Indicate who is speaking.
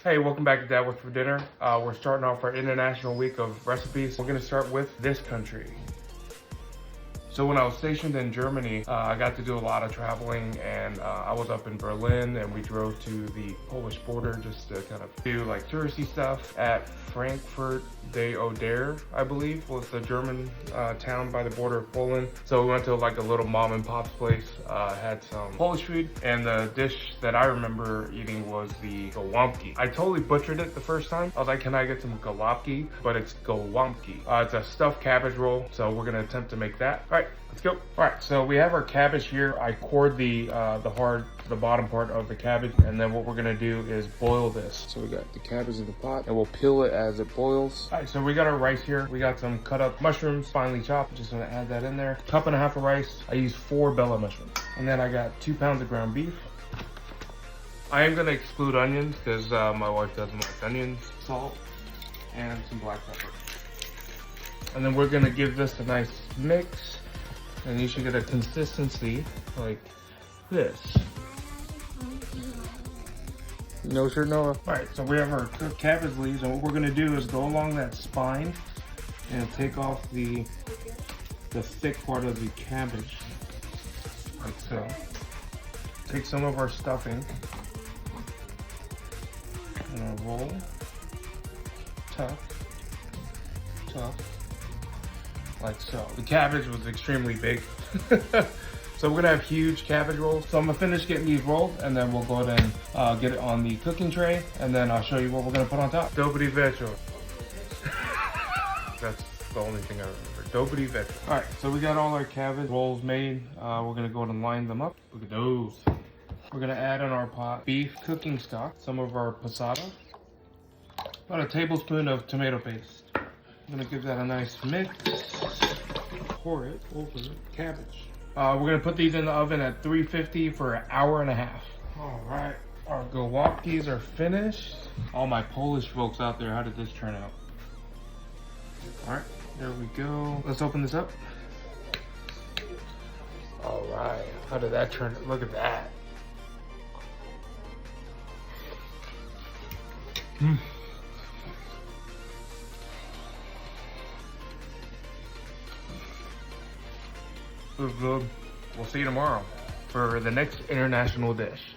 Speaker 1: Hey, welcome back to Dad What's for Dinner. We're starting off our international week of recipes. We're gonna start with this country. So when I was stationed in Germany, I got to do a lot of traveling, and I was up in Berlin and we drove to the Polish border just to kind of do like touristy stuff at Frankfurt de Oder, I believe, was the German town by the border of Poland. So we went to like a little mom and pop's place, had some Polish food, and the dish that I remember eating was the Gołąbki. I totally butchered it the first time. I was like, can I get some Gołąbki? But it's Gołąbki. It's a stuffed cabbage roll, so we're gonna attempt to make that. All right, let's go. All right, so we have our cabbage here. I cored the bottom part of the cabbage, and then what we're gonna do is boil this. So we got the cabbage in the pot, and we'll peel it as it boils. All right, so we got our rice here. We got some cut up mushrooms, finely chopped. Just gonna add that in there. Cup and a half of rice. I use 4 Bella mushrooms. And then I got 2 pounds of ground beef. I am gonna exclude onions because my wife doesn't like onions. Salt, and some black pepper. And then we're gonna give this a nice mix. And you should get a consistency like this. No sir, no. All right, so we have our cooked cabbage leaves, and what we're gonna do is go along that spine and take off the thick part of the cabbage, like so. Take some of our stuffing and roll, tuck, like so. The cabbage was extremely big. So we're gonna have huge cabbage rolls. So I'm gonna finish getting these rolled, and then we'll go ahead and get it on the cooking tray, and then I'll show you what we're gonna put on top. Dobry wieczór. That's the only thing I remember. Dobry wieczór. All right, so we got all our cabbage rolls made. We're gonna go ahead and line them up. Look at those. We're gonna add in our pot beef cooking stock, some of our passata, about a tablespoon of tomato paste. I'm gonna give that a nice mix. Pour it over the cabbage. We're gonna put these in the oven at 350 for an hour and a half. All right, our Gołąbkis are finished. All my Polish folks out there, how did this turn out? All right, there we go. Let's open this up. All right, how did that turn? Look at that. It was good. We'll see you tomorrow for the next international dish.